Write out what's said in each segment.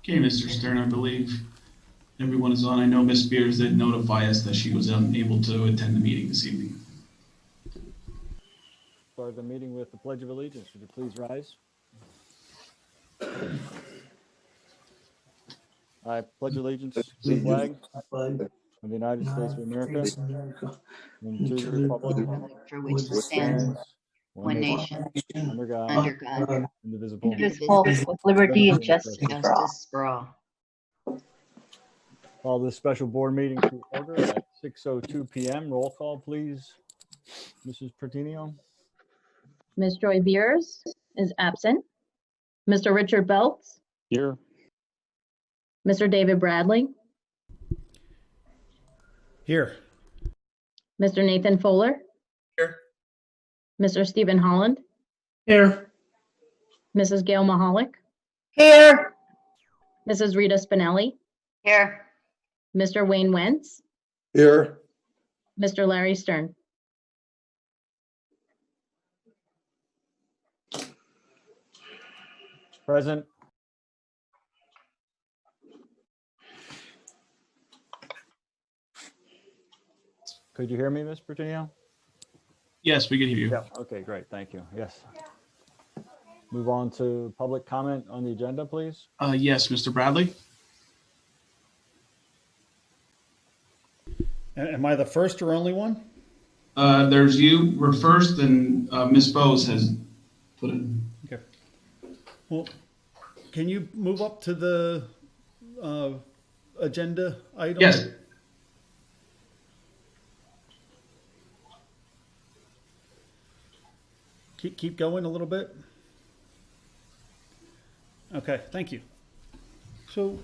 Okay, Mr. Stern, I believe everyone is on. I know Ms. Spears did notify us that she was unable to attend the meeting this evening. Start the meeting with the Pledge of Allegiance. Would you please rise? I pledge allegiance to the flag of the United States of America and to the republic for which it stands, one nation, under God, indivisible, indivisible, with liberty and justice for all. Call this special board meeting to order at 6:02 p.m. Roll call, please. Mrs. Pertinio. Ms. Joy Beers is absent. Mr. Richard Belts. Here. Mr. David Bradley. Here. Mr. Nathan Fuller. Here. Mr. Stephen Holland. Here. Mrs. Gail Mahalik. Here. Mrs. Rita Spinelli. Here. Mr. Wayne Wentz. Here. Mr. Larry Stern. Present. Could you hear me, Ms. Pertinio? Yes, we can hear you. Yeah. Okay, great. Thank you. Yes. Move on to public comment on the agenda, please. Yes, Mr. Bradley. Am I the first or only one? There's you were first, and Ms. Bose has put it. Okay. Well, can you move up to the agenda item? Yes. Keep going a little bit. Okay, thank you. So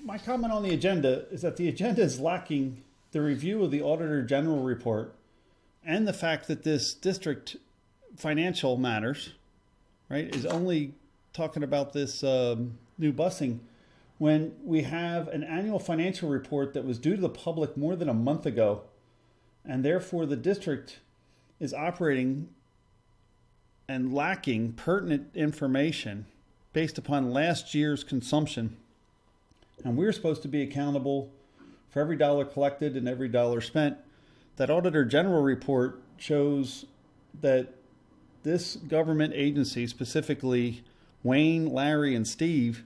my comment on the agenda is that the agenda is lacking the review of the Auditor General Report and the fact that this district financial matters, right, is only talking about this new busing when we have an annual financial report that was due to the public more than a month ago, and therefore the district is operating and lacking pertinent information based upon last year's consumption. And we're supposed to be accountable for every dollar collected and every dollar spent. That Auditor General Report shows that this government agency, specifically Wayne, Larry, and Steve,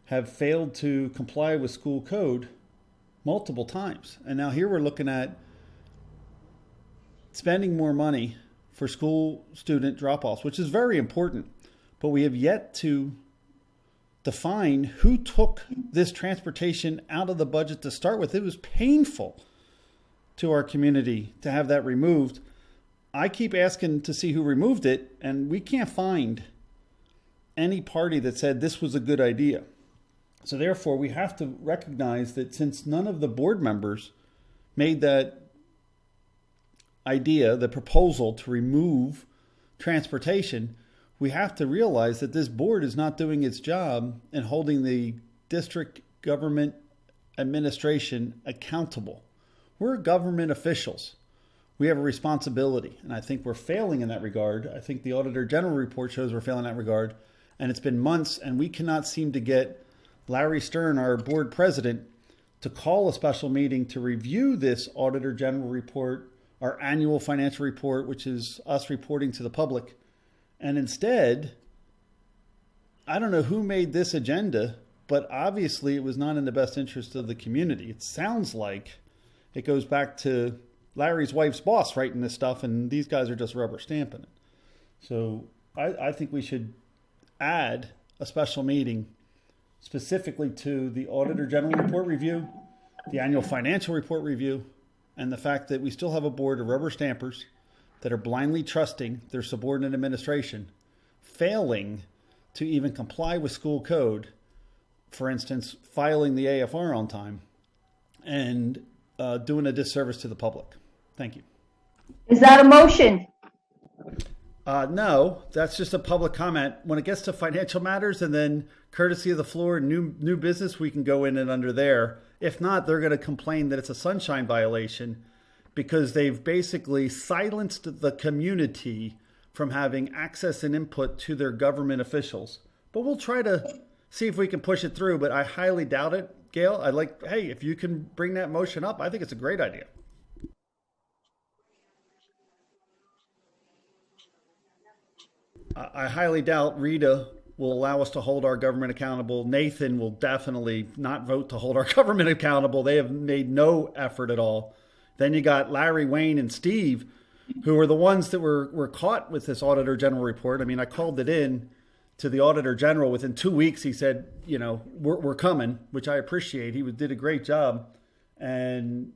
have failed to comply with school code multiple times. And now here we're looking at spending more money for school student drop-offs, which is very important, but we have yet to define who took this transportation out of the budget to start with. It was painful to our community to have that removed. I keep asking to see who removed it, and we can't find any party that said this was a good idea. So therefore, we have to recognize that since none of the board members made that idea, the proposal to remove transportation, we have to realize that this board is not doing its job in holding the district government administration accountable. We're government officials. We have a responsibility, and I think we're failing in that regard. I think the Auditor General Report shows we're failing in that regard, and it's been months, and we cannot seem to get Larry Stern, our board president, to call a special meeting to review this Auditor General Report, our annual financial report, which is us reporting to the public. And instead, I don't know who made this agenda, but obviously it was not in the best interest of the community. It sounds like it goes back to Larry's wife's boss writing this stuff, and these guys are just rubber stamping it. So I think we should add a special meeting specifically to the Auditor General Report review, the annual financial report review, and the fact that we still have a board of rubber stampers that are blindly trusting their subordinate administration, failing to even comply with school code, for instance, filing the AFR on time, and doing a disservice to the public. Thank you. Is that a motion? No, that's just a public comment. When it gets to financial matters and then courtesy of the floor and new business, we can go in and under there. If not, they're going to complain that it's a sunshine violation because they've basically silenced the community from having access and input to their government officials. But we'll try to see if we can push it through, but I highly doubt it. Gail, hey, if you can bring that motion up, I think it's a great idea. I highly doubt Rita will allow us to hold our government accountable. Nathan will definitely not vote to hold our government accountable. They have made no effort at all. Then you got Larry, Wayne, and Steve, who are the ones that were caught with this Auditor General report. I mean, I called it in to the Auditor General. Within 2 weeks, he said, we're coming, which I appreciate. He did a great job. And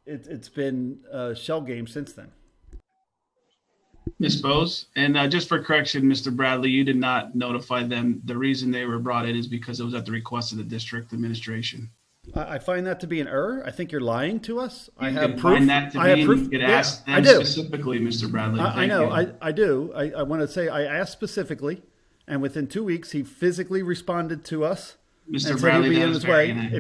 it's been a shell game since then. Ms. Bose, and just for correction, Mr. Bradley, you did not notify them. The reason they were brought in is because it was at the request of the district administration. I find that to be an error. I think you're lying to us. You I have can proof. find that to I have be, proof. and you could Yeah, ask I them do. specifically, Mr. Bradley. I know. You. I do. I want to say I asked specifically, and within 2 weeks he physically responded to us. Mr. And Bradley, said he'd be that in is his very way. inaccurate.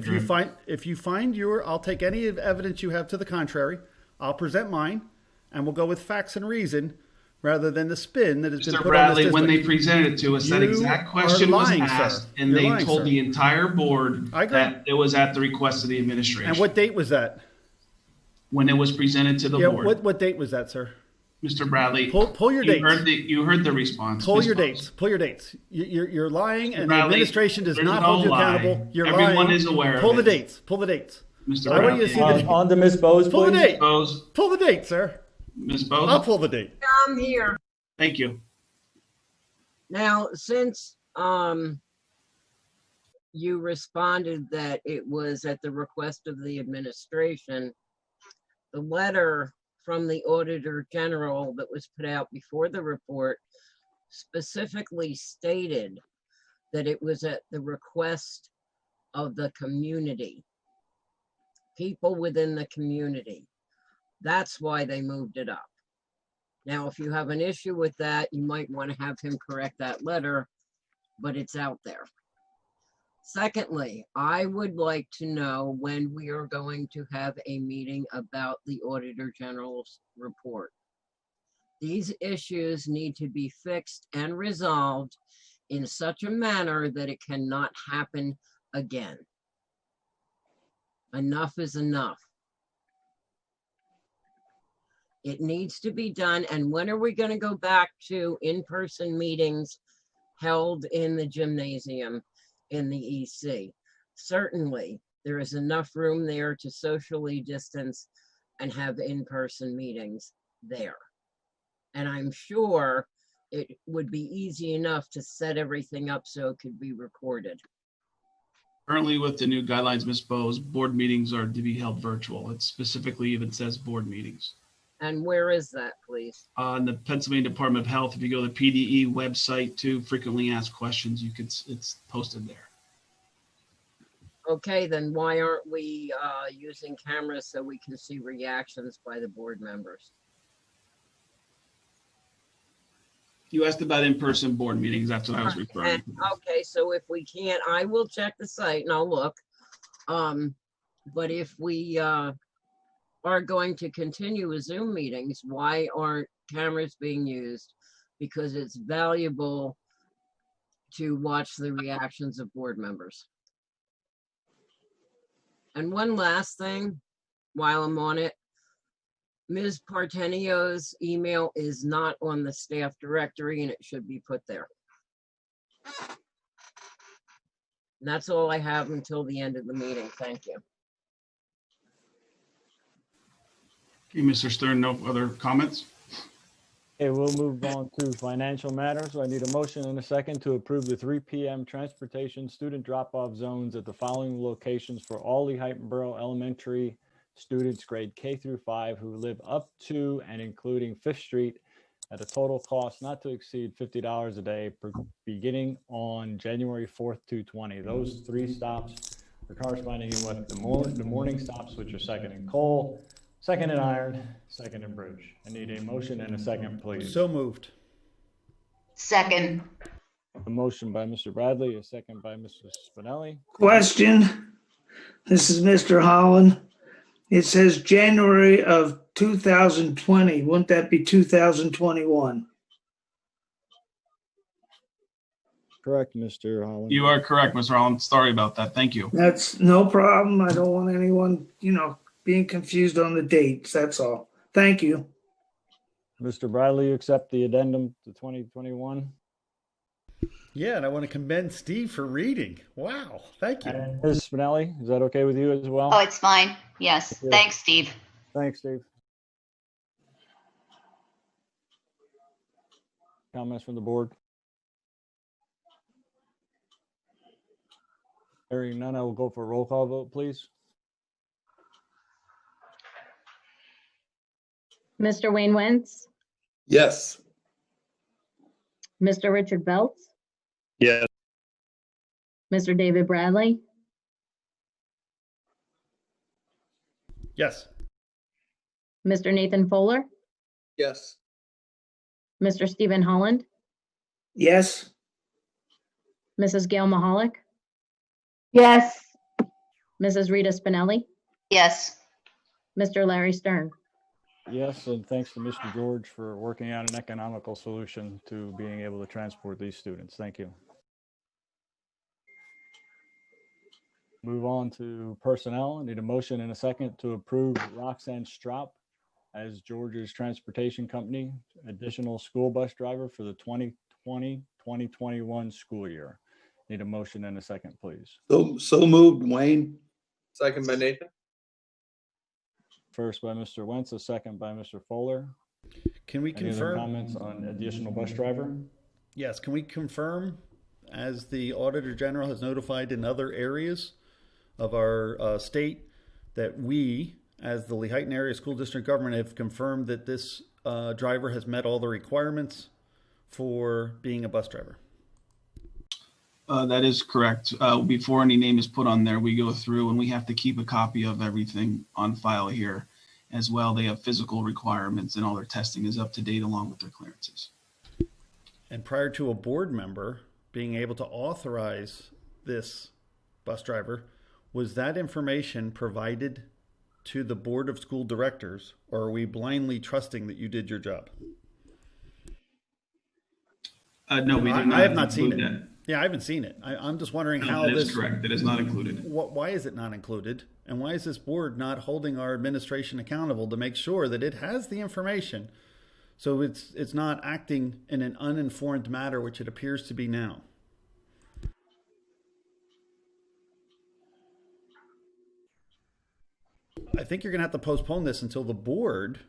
If you find I'll take any evidence you have to the contrary. I'll present mine, and we'll go with facts and reason rather than the spin that has been Mr. put Bradley, on this when they district. presented it to us, that You exact are question lying, was asked, sir. and You're they lying, told sir. the entire board I agree. that it was at the request of the administration. And what date was that? When it was presented to the board. What date was that, sir? Mr. Bradley, Pull your dates. You heard the response. Pull Ms. your Bose. dates. Pull your dates. You're lying, and the Bradley, administration does there's not no hold you lie. accountable. You're Everyone lying. is aware of Pull the it. dates. Pull the dates. Mr. I want you to Bradley. see the On to Ms. Bose, pull the please. date. Bose. Pull the date, sir. Ms. I'll Bose, pull the date. I'm here. thank you. Now, since you responded that it was at the request of the administration, the letter from the Auditor General that was put out before the report specifically stated that it was at the request of the community, people within the community. That's why they moved it up. Now, if you have an issue with that, you might want to have him correct that letter, but it's out there. Secondly, I would like to know when we are going to have a meeting about the Auditor General's report. These issues need to be fixed and resolved in such a manner that it cannot happen again. Enough is enough. It needs to be done. And when are we going to go back to in-person meetings held in the gymnasium in the EC? Certainly, there is enough room there to socially distance and have in-person meetings there. And I'm sure it would be easy enough to set everything up so it could be recorded. Currently, with the new guidelines, Ms. Bose, board meetings are to be held virtual. It specifically even says board meetings. And where is that, please? On the Pennsylvania Department of Health, if you go to the PDE website to frequently asked questions, it's posted there. Okay, then why aren't we using cameras so we can see reactions by the board members? You asked about in-person board meetings. That's what I was referring to. Okay, so if we can't, I will check the site and I'll look. But if we are going to continue with Zoom meetings, why aren't cameras being used? Because it's valuable to watch the reactions of board members. And one last thing, while I'm on it, Ms. Partenio's email is not on the staff directory and it should be put there. And that's all I have until the end of the meeting. Thank you. Okay, Mr. Stern, no other comments? Okay, we'll move on to financial matters. I need a motion and a second to approve the 3 p.m. transportation student drop-off zones at the following locations for all the Heightenborough Elementary students grade K through 5 who live up to and including 5th Street at a total cost not to exceed $50 a day beginning on January 4th to 20. Those 3 stops are corresponding with the morning stops, which are 2nd and Cole, 2nd and Iron, 2nd and Bridge. I need a motion and a second, please. So moved. Second. A motion by Mr. Bradley, a second by Mr. Spinelli. Question. This is Mr. Holland. It says January of 2020. Wouldn't that be 2021? Correct, Mr. Holland. You are correct, Mr. Holland. Sorry about that. Thank you. That's no problem. I don't want anyone, being confused on the dates. That's all. Thank you. Mr. Bradley, you accept the addendum to 2021? Yeah, and I want to commend Steve for reading. Wow, thank you. And Ms. Spinelli, is that okay with you as well? Oh, it's fine. Yes. Yeah. Thanks, Steve. Thanks, Steve. Comments from the board? Hearing none, I will go for a roll call vote, please. Mr. Wayne Wentz, Yes. Mr. Richard Belts, Yes. Mr. David Bradley, Yes. Mr. Nathan Fuller, Yes. Mr. Stephen Holland, Yes. Mrs. Gail Mahalik, Yes. Mrs. Rita Spinelli, Yes. Mr. Larry Stern. Yes, and thanks to Mr. George for working out an economical solution to being able to transport these students. Thank you. Move on to personnel. I need a motion and a second to approve Roxanne Straup as George's Transportation Company additional school bus driver for the 2020-2021 school year. Need a motion and a second, please. So moved, Wayne. Second by Nathan. First by Mr. Wentz, a second by Mr. Fuller. Can we Any other confirm? comments on additional bus driver? Yes, can we confirm, as the Auditor General has notified in other areas of our state, that we, as the Lehighton Area School District government, have confirmed that this driver has met all the requirements for being a bus driver? That is correct. Before any name is put on there, we go through and we have to keep a copy of everything on file here as well. They have physical requirements and all their testing is up to date along with their clearances. And prior to a board member being able to authorize this bus driver, was that information provided to the Board of School Directors, or are we blindly trusting that you did your job? No, we do not. I have not seen it. That. Yeah, I haven't seen it. I'm just wondering No, how that this. is correct. It is not included. Why is it not included? And why is this board not holding our administration accountable to make sure that it has the information, so it's not acting in an uninformed manner, which it appears to be now? I think you're going to have to postpone this until the board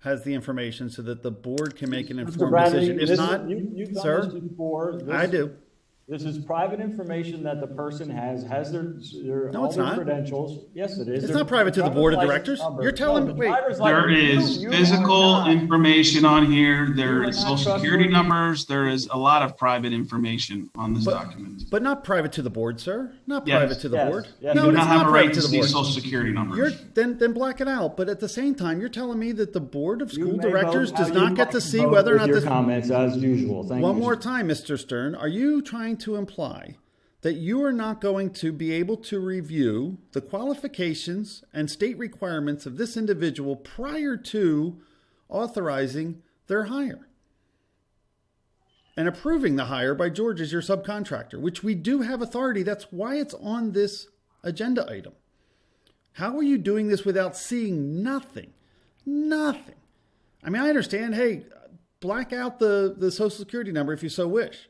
has the information so that the board can make an informed decision. If not, you've done sir, this before. I do. This is private information that the person has their No, all it's their not. credentials. Yes, it is. It's Their not private to the board of driver's directors. license number. You're telling No, me- the wait. driver's There license- is you physical are not. information on here. You There are is not social security trustworthy. numbers. There is a lot of private information on this document. But not private to the board, sir. Not Yes. private to the Yes. board. Yes. You No, do it's not have a right private to the see board. social security numbers. Then black it out. But at the same time, you're telling me that the board of You school may directors vote does how not you get to like see vote whether or with not your this. comments as usual. Thank One you. more time, Mr. Stern, are you trying to imply that you are not going to be able to review the qualifications and state requirements of this individual prior to authorizing their hire and approving the hire by George as your subcontractor, which we do have authority? That's why it's on this agenda item. How are you doing this without seeing nothing? Nothing. I mean, I understand, hey, black out the social security number if you so wish.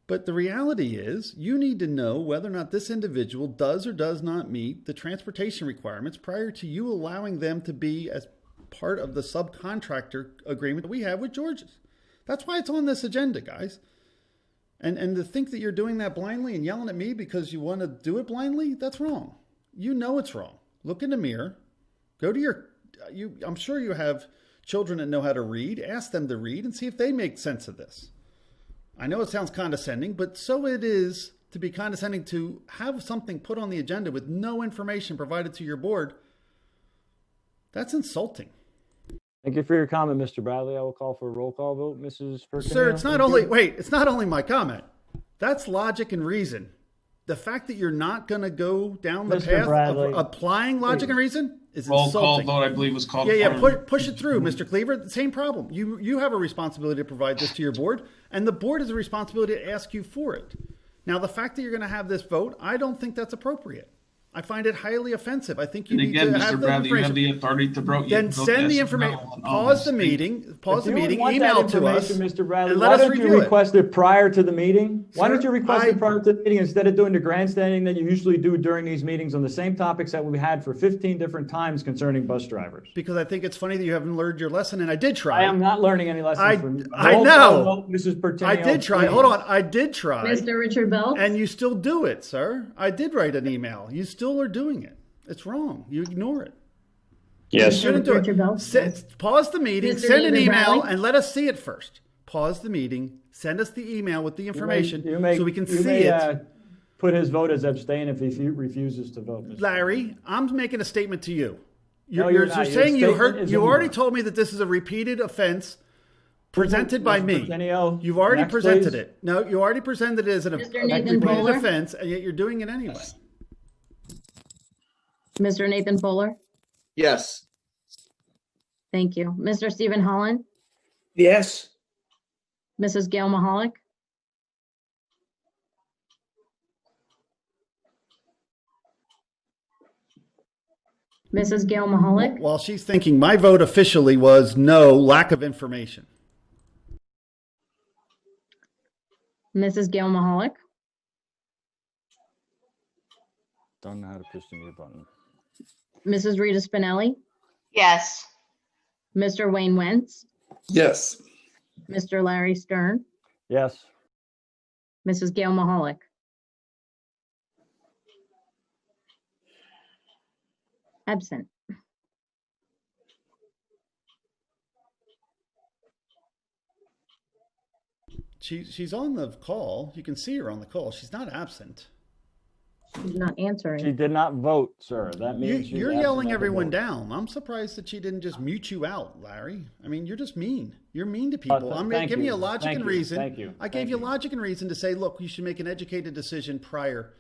But the reality is, you need to know whether or not this individual does or does not meet the transportation requirements prior to you allowing them to be as part of the subcontractor agreement that we have with George's. That's why it's on this agenda, guys. And to think that you're doing that blindly and yelling at me because you want to do it blindly, that's wrong. You know it's wrong. Look in the mirror. Go to I'm sure you have children that know how to read. Ask them to read and see if they make sense of this. I know it sounds condescending, but so it is to be condescending to have something put on the agenda with no information provided to your board. That's insulting. Thank you for your comment, Mr. Bradley. I will call for a roll call vote. Mrs. Perkins. Sir, it's not only my comment. That's logic and reason. The fact that you're not going to go down the Mr. path Bradley, of applying logic and reason is Roll insulting. call vote, I believe, was called. Yeah, for. push it through, Mr. Cleaver. The same problem. You have a responsibility to provide this to your board, and the board has a responsibility to ask you for it. Now, the fact that you're going to have this vote, I don't think that's appropriate. I find it highly offensive. I think you And need again, to have Mr. the Bradley, you have information. the authority to vote. Then send the information. Pause the meeting. Email to us. Mr. Bradley. and let Why us don't you review it. request it prior to the meeting? Why Sir, don't you request it prior to the meeting instead of doing the grandstanding that you usually do during these meetings on the same topics that we had for 15 different times concerning bus drivers? Because I think it's funny that you haven't learned your lesson, and I did try. I am not learning any lessons from you. I Roll know. call vote, Mrs. Pertinio, I did try. please. Hold on. I did try. Mr. Richard Bell? And you still do it, sir. I did write an email. You still are doing it. It's wrong. You ignore it. Yes. You shouldn't do Richard Bell? it. Pause the meeting, Mr. send an Nathan email, Bradley? and let us see it first. Pause the meeting, send us the email with the information so we can see it. Put his vote as abstain if he refuses to vote. Mr. Larry, I'm making a statement to you. No, You're you're not. Your saying you statement heard. is You already incorrect. told me that this is a repeated offense presented by Mr. me. Pertinio, You've already next, presented please. it. No, you already presented it as a Mr. a Nathan repeated Bowler? offense, and yet you're doing it anyway. Mr. Nathan Fuller? Yes. Thank you. Mr. Stephen Holland? Yes. Mrs. Gail Mahalik? Mrs. Gail Mahalik? While she's thinking, my vote officially was no, lack of information. Mrs. Gail Mahalik? Don't know how to push the mute button. Mrs. Rita Spinelli? Yes. Mr. Wayne Wentz? Yes. Mr. Larry Stern? Yes. Mrs. Gail Mahalik? Absent. She's on the call. You can see her on the call. She's not absent. She's not answering. She did not vote, sir. That means she's You're absent yelling at the everyone vote. down. I'm surprised that she didn't just mute you out, Larry. I mean, you're just mean. You're mean to people. I'm thank giving you you. a logic Thank and you. reason. Thank you. I gave Thank you you. logic and reason to say, look, you should make an educated decision prior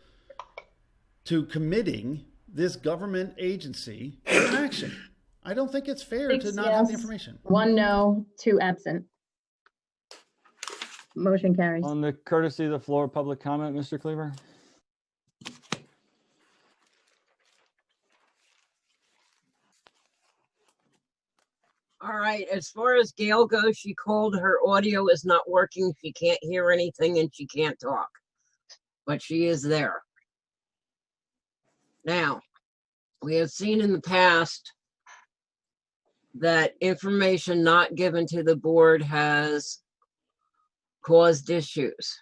to committing this government agency to an action. I don't think it's fair 6 to not have the yes, information. 1 no, 2 absent. Motion carries. On the courtesy of the floor, public comment, Mr. Cleaver? All right, as far as Gail goes, she called, her audio is not working. She can't hear anything and she can't talk, but she is there. Now, we have seen in the past that information not given to the board has caused issues.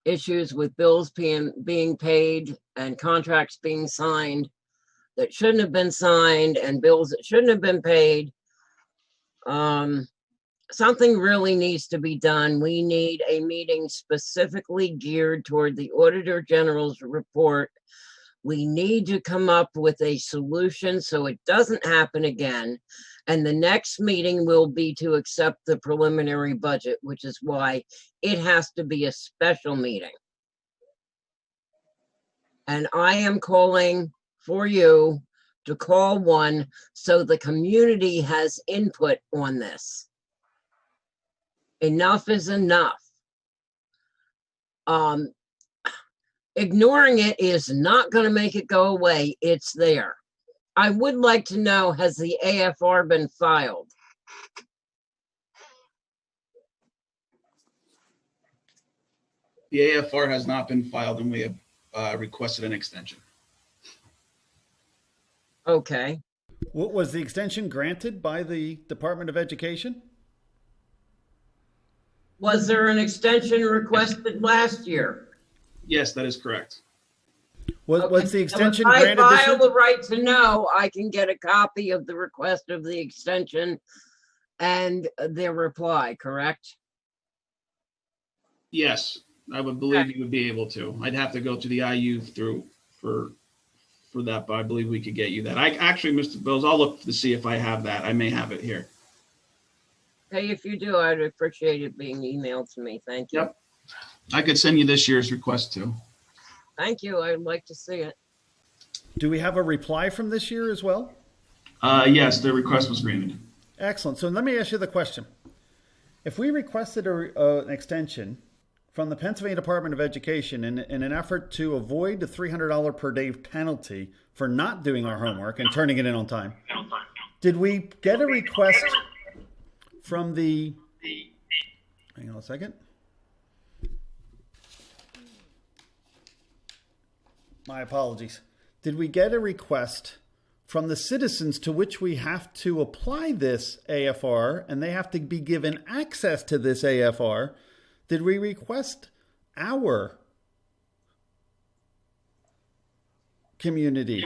Issues with bills being paid and contracts being signed that shouldn't have been signed and bills that shouldn't have been paid. Something really needs to be done. We need a meeting specifically geared toward the Auditor General's report. We need to come up with a solution so it doesn't happen again. And the next meeting will be to accept the preliminary budget, which is why it has to be a special meeting. And I am calling for you to call one so the community has input on this. Enough is enough. Ignoring it is not going to make it go away. It's there. I would like to know, has the AFR been filed? The AFR has not been filed, and we have requested an extension. Okay. What was the extension granted by the Department of Education? Was there an extension requested last year? Yes, that is correct. What's the extension So if granted I this file year? the right to know, I can get a copy of the request of the extension and their reply, correct? Yes, I would believe you would be able to. I'd have to go to the IU for for that, but I believe we could get you that. I actually, Mr. Bills, I'll look to see if I have that. I may have it here. Hey, if you do, I'd appreciate it being emailed to me. Thank you. Yep. I could send you this year's request too. Thank you. I'd like to see it. Do we have a reply from this year as well? Yes, the request was granted. Excellent. So let me ask you the question. If we requested an extension from the Pennsylvania Department of Education in an effort to avoid the $300 per day penalty for not doing our homework and turning it in on time, did we get a request from the, hang on a second. My apologies. Did we get a request from the citizens to which we have to apply this AFR, and they have to be given access to this AFR? Did we request our community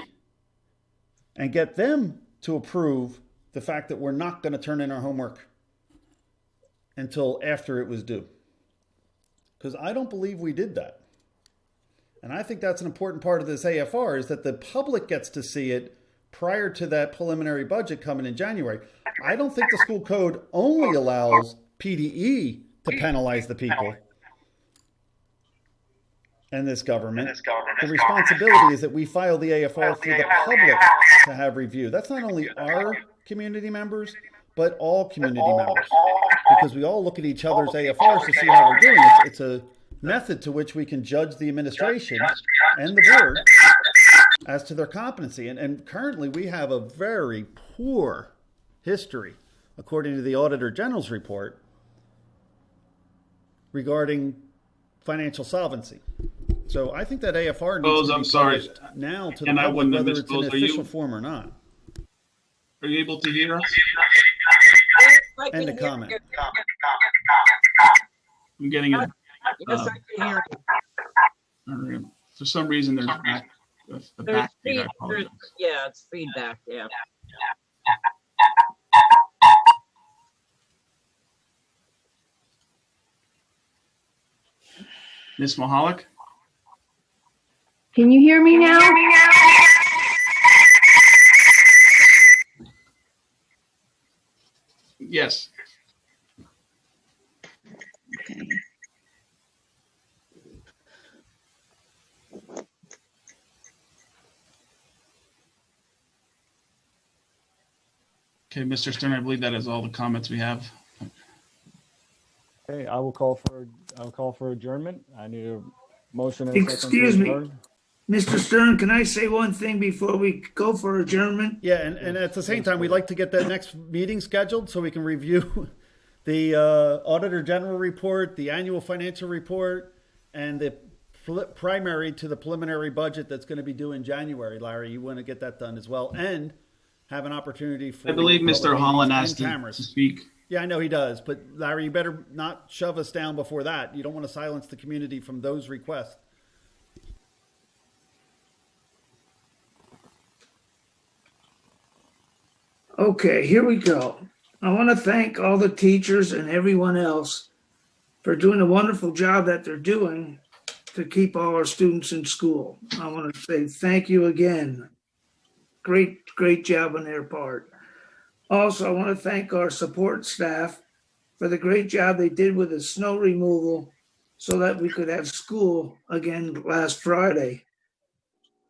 and get them to approve the fact that we're not going to turn in our homework until after it was due? Because I don't believe we did that. And I think that's an important part of this AFR, is that the public gets to see it prior to that preliminary budget coming in January. I don't think the school code only allows PDE to penalize the people and this government. The responsibility is that we file the AFR for the public to have review. That's not only our community members, but all community members, because we all look at each other's AFRs to see how we're doing. It's a method to which we can judge the administration and the board as to their competency. And currently we have a very poor history, according to the Auditor General's report, regarding financial solvency. So I think that AFR needs to be published now to the public, whether it's in official form or not. Are you able to hear us? End of comment. I'm getting it. Yes, I can hear you. For some reason, there's a back feed. Yeah, it's feedback. Yeah. Ms. Mahalik? Can you hear me now? Yes. Okay. Okay, Mr. Stern, I believe that is all the comments we have. Okay, I will call for adjournment. I need a motion. And a second Excuse to me. adjourn. Mr. Stern, can I say one thing before we go for adjournment? Yeah, and at the same time, we'd like to get that next meeting scheduled so we can review the Auditor General Report, the annual financial report, and the primary to the preliminary budget that's going to be due in January. Larry, you want to get that done as well, and have an opportunity for... I believe Mr. Holland asked to speak. Yeah, I know he does, but Larry, you better not shove us down before that. You don't want to silence the community from those requests. Okay, here we go. I want to thank all the teachers and everyone else for doing the wonderful job that they're doing to keep all our students in school. I want to say thank you again. Great job on their part. Also, I want to thank our support staff for the great job they did with the snow removal so that we could have school again last Friday.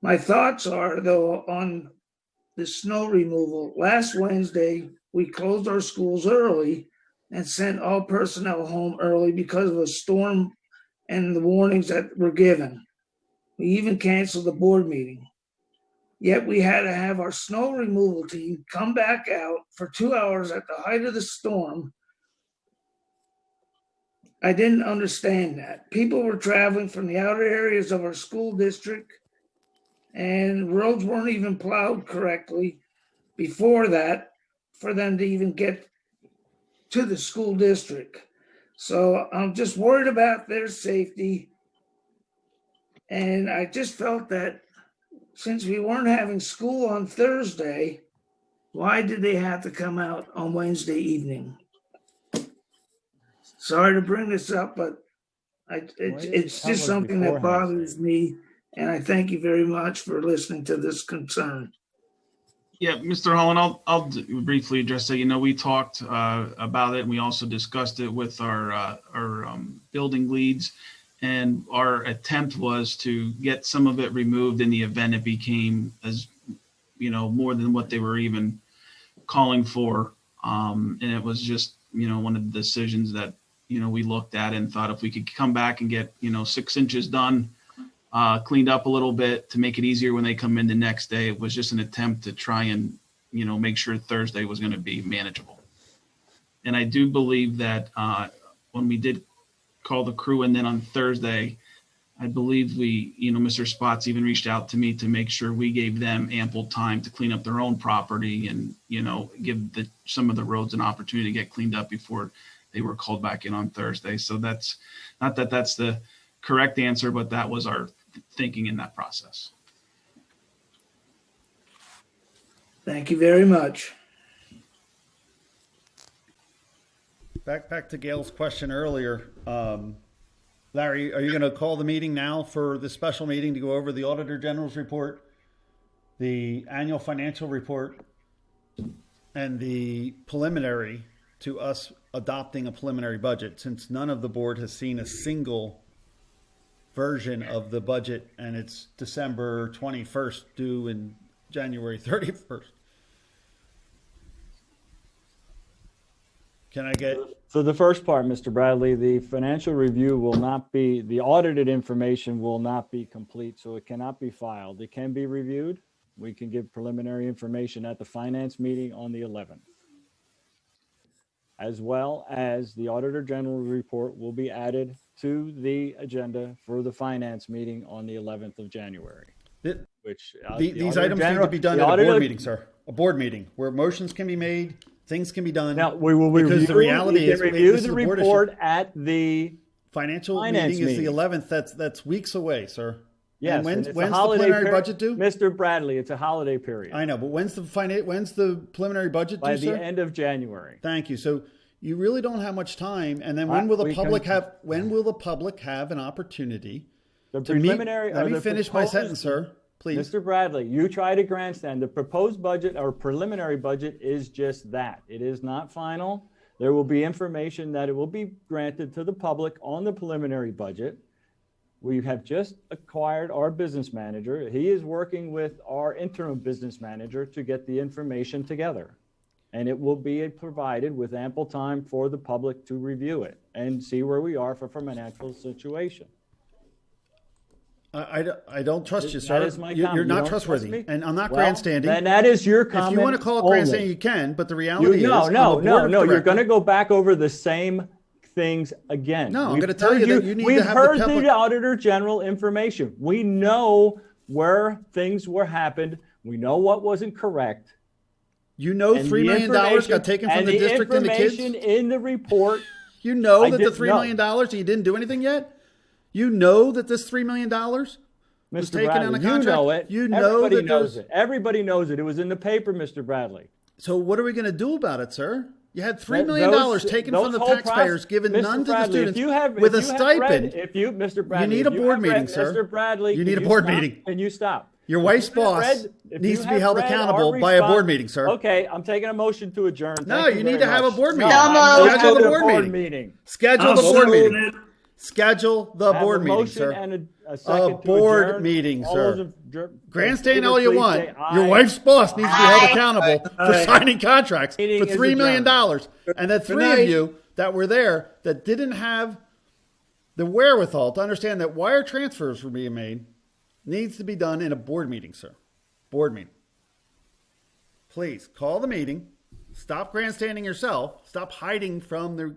My thoughts are, though, on the snow removal. Last Wednesday, we closed our schools early and sent all personnel home early because of a storm and the warnings that were given. We even canceled the board meeting. Yet we had to have our snow removal team come back out for 2 hours at the height of the storm. I didn't understand that. People were traveling from the outer areas of our school district, and roads weren't even plowed correctly before that for them to even get to the school district. So I'm just worried about their safety. And I just felt that since we weren't having school on Thursday, why did they have to come out on Wednesday evening? Sorry to bring this up, but it's just something that bothers me. And I thank you very much for listening to this concern. Yeah, Mr. Holland, I'll briefly address that. We talked about it, and we also discussed it with our building leads. And our attempt was to get some of it removed in the event it became more than what they were even calling for. And it was just, one of the decisions that, we looked at and thought if we could come back and get, 6 inches done, cleaned up a little bit to make it easier when they come in the next day. It was just an attempt to try and, make sure Thursday was going to be manageable. And I do believe that when we did call the crew in then on Thursday, I believe Mr. Spots even reached out to me to make sure we gave them ample time to clean up their own property and, give some of the roads an opportunity to get cleaned up before they were called back in on Thursday. So that's not that that's the correct answer, but that was our thinking in that process. Thank you very much. Back to Gail's question earlier. Larry, are you going to call the meeting now for the special meeting to go over the Auditor General's report, the annual financial report, and the preliminary to us adopting a preliminary budget, since none of the board has seen a single version of the budget and it's December 21st due in January 31st? Can I get... So the first part, Mr. Bradley, the financial review will not be, the audited information will not be complete, so it cannot be filed. It can be reviewed. We can give preliminary information at the finance meeting on the 11th. As well as the Auditor General Report will be added to the agenda for the finance meeting on the 11th of January. These items need to be done at a board meeting, sir. A board meeting where motions can be made, things can be done. Now, we will review, the reality is review the report at the financial meeting is the 11th. That's weeks away, sir. Yes. And when's the holiday preliminary budget due? Mr. Bradley, it's a holiday period. I know, but when's the preliminary budget due, By sir? the end of January. Thank you. So you really don't have much time. And then when will the public have an opportunity? The preliminary. Let me finish my sentence, sir. Please. Mr. Bradley, you try to grandstand. The proposed budget or preliminary budget is just that. It is not final. There will be information that it will be granted to the public on the preliminary budget. We have just acquired our business manager. He is working with our interim business manager to get the information together. And it will be provided with ample time for the public to review it and see where we are for financial situation. I don't trust you, sir. That is my comment. You're not trustworthy, and I'm not grandstanding. Then that is your comment. If you want to call it grandstanding, you can. But the reality is, no. You're going to go back over the same things again. No, I'm going to tell you that you need to have the public. We've heard the Auditor General information. We know where things were happened. We know what wasn't correct. You know, $3 million got taken from the district and the kids. And the information in the report. You know that the $3 million and you didn't do anything yet. You know that this $3 million was taken on a contract. You know it. You know Everybody knows it. Everybody knows it. It was in the paper, Mr. Bradley. So what are we going to do about it, sir? You had $3 million taken from the taxpayers, given none to the students with a stipend. Mr. Bradley, you need a board meeting, sir. Mr. Bradley, you need a board meeting. And you stop. Your wife's boss needs to be held accountable by a board meeting, sir. Okay, I'm taking a motion to adjourn. No, you need to have a board meeting. Schedule the board meeting. Schedule the board meeting. Schedule the board meeting, sir. A board meeting, sir. Grandstand all you want. Your wife's boss needs to be held accountable for signing contracts for $3 million. And the three of you that were there that didn't have the wherewithal to understand that wire transfers were being made needs to be done in a board meeting, sir. Board meeting. Please call the meeting. Stop grandstanding yourself. Stop hiding from the